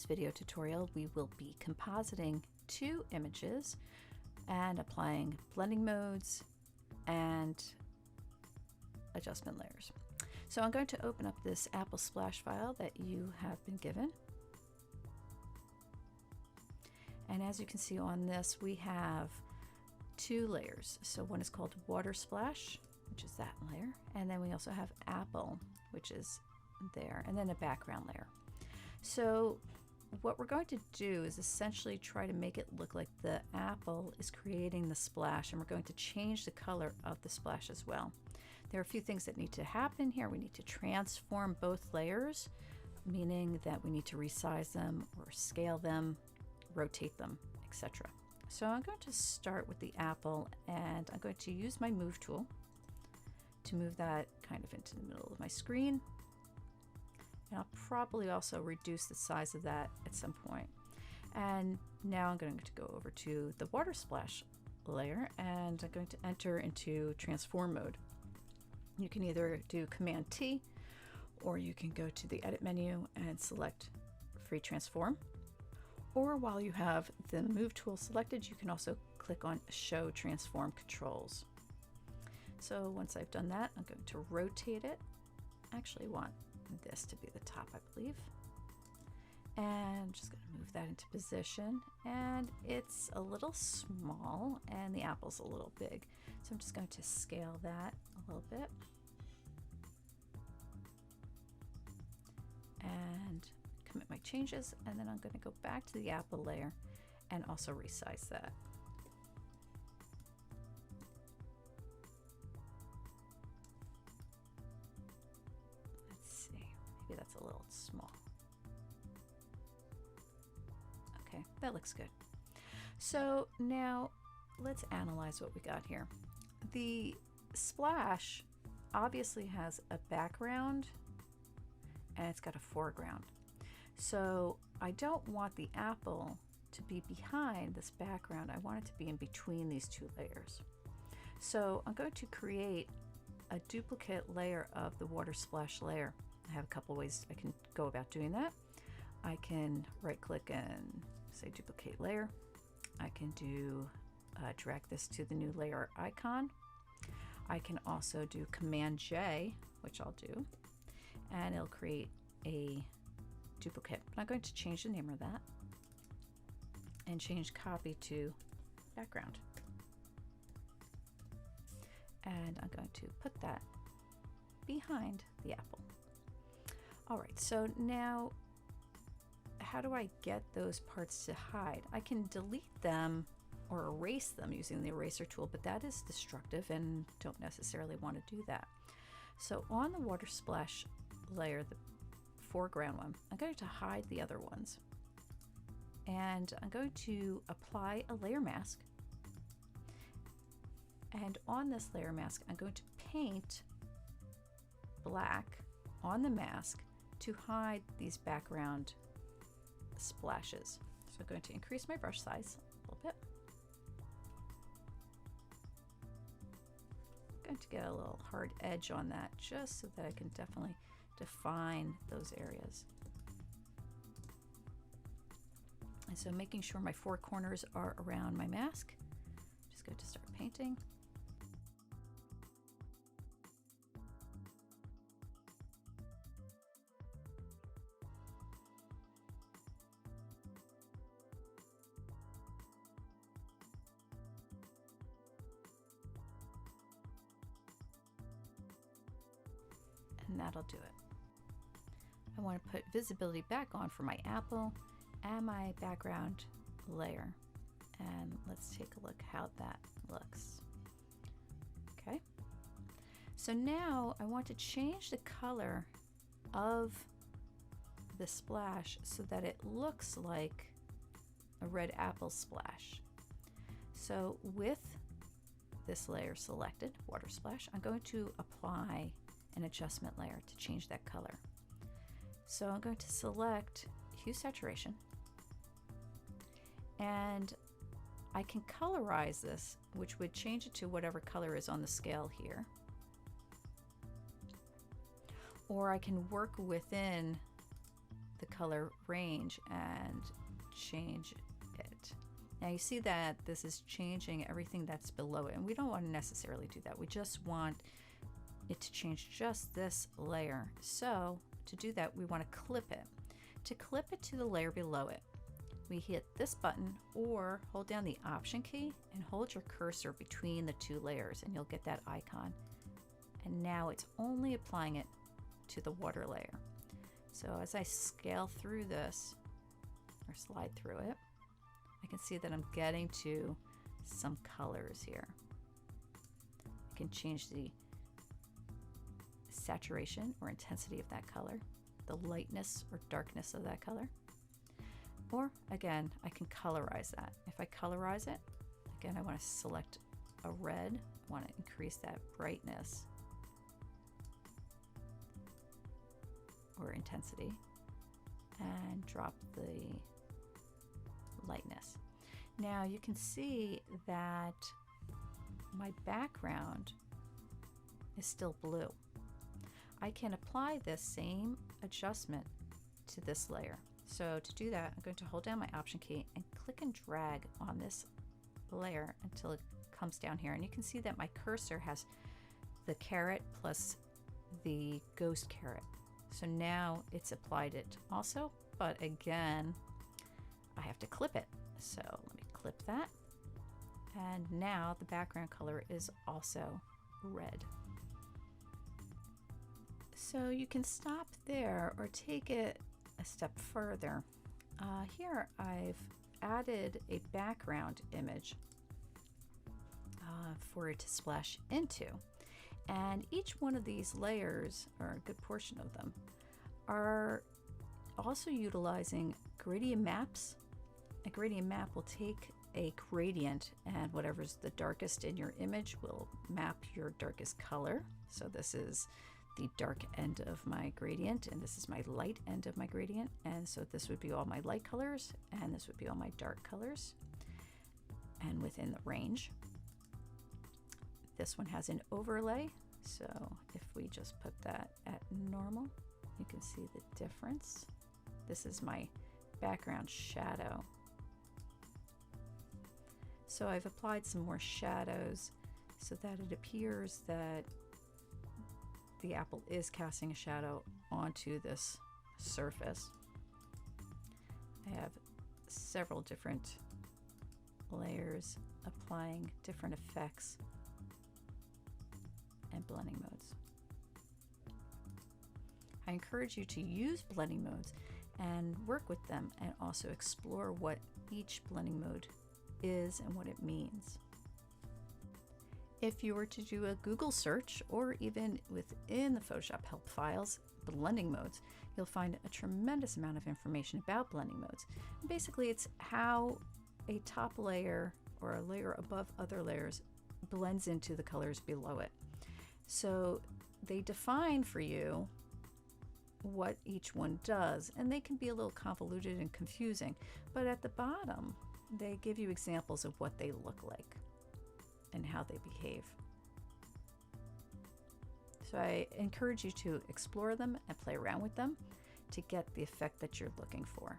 this video tutorial, we will be compositing two images and applying blending modes and adjustment layers. So I'm going to open up this Apple Splash file that you have been given. And as you can see on this, we have two layers. So one is called Water Splash, which is that layer. And then we also have Apple, which is there, and then a background layer. So what we're going to do is essentially try to make it look like the apple is creating the splash, and we're going to change the color of the splash as well. There are a few things that need to happen here. We need to transform both layers, meaning that we need to resize them or scale them, rotate them, etc. So I'm going to start with the apple, and I'm going to use my move tool to move that kind of into the middle of my screen. And I'll probably also reduce the size of that at some point. And now I'm going to go over to the water splash layer, and I'm going to enter into transform mode. You can either do Command T, or you can go to the edit menu and select free transform. Or while you have the move tool selected, you can also click on show transform controls. So once I've done that, I'm going to rotate it. I actually want this to be the top, I believe. And just going to move that into position. And it's a little small and the apple's a little big. So I'm just going to scale that a little bit. And commit my changes, and then I'm going to go back to the apple layer and also resize that. Let's see, maybe that's a little small. Okay, that looks good. So now let's analyze what we got here. The splash obviously has a background and it's got a foreground. So I don't want the apple to be behind this background. I want it to be in between these two layers. So I'm going to create a duplicate layer of the water splash layer. I have a couple ways I can go about doing that. I can right click and say duplicate layer. I can do drag this to the new layer icon. I can also do Command J, which I'll do, and it'll create a duplicate. But I'm going to change the name of that and change copy to background. And I'm going to put that behind the apple. All right, so now how do I get those parts to hide? I can delete them or erase them using the eraser tool, but that is destructive and don't necessarily want to do that. So on the water splash layer, the foreground one, I'm going to hide the other ones. And I'm going to apply a layer mask. And on this layer mask, I'm going to paint black on the mask to hide these background splashes. So I'm going to increase my brush size a little bit. I'm going to get a little hard edge on that just so that I can definitely define those areas. And so making sure my four corners are around my mask, I'm just going to start painting. And that'll do it. I want to put visibility back on for my apple and my background layer. And let's take a look how that looks. Okay. So now I want to change the color of the splash so that it looks like a red apple splash. So with this layer selected, water splash, I'm going to apply an adjustment layer to change that color. So I'm going to select hue saturation, and I can colorize this, which would change it to whatever color is on the scale here. Or I can work within the color range and change it. Now you see that this is changing everything that's below it, and we don't want to necessarily do that. We just want it to change just this layer. So to do that, we want to clip it. To clip it to the layer below it, we hit this button or hold down the Option key and hold your cursor between the two layers and you'll get that icon. And now it's only applying it to the water layer. So as I scale through this or slide through it, I can see that I'm getting to some colors here. I can change the saturation or intensity of that color, the lightness or darkness of that color. Or again, I can colorize that. If I colorize it, again, I want to select a red. I want to increase that brightness or intensity and drop the lightness. Now you can see that my background is still blue. I can apply this same adjustment to this layer. So to do that, I'm going to hold down my Option key and click and drag on this layer until it comes down here. And you can see that my cursor has the carrot plus the ghost carrot. So now it's applied it also, but again, I have to clip it. So let me clip that. And now the background color is also red. So you can stop there or take it a step further. Here I've added a background image for it to splash into. And each one of these layers, or a good portion of them, are also utilizing gradient maps. A gradient map will take a gradient, and whatever's the darkest in your image will map your darkest color. So this is the dark end of my gradient, and this is my light end of my gradient. And so this would be all my light colors, and this would be all my dark colors, and within the range. This one has an overlay, so if we just put that at normal, you can see the difference. This is my background shadow. So I've applied some more shadows so that it appears that the apple is casting a shadow onto this surface. I have several different layers applying different effects and blending modes. I encourage you to use blending modes and work with them, and also explore what each blending mode is and what it means. If you were to do a Google search, or even within the Photoshop help files, blending modes, you'll find a tremendous amount of information about blending modes. And basically, it's how a top layer or a layer above other layers blends into the colors below it. So they define for you what each one does, and they can be a little convoluted and confusing, but at the bottom they give you examples of what they look like and how they behave. So I encourage you to explore them and play around with them to get the effect that you're looking for.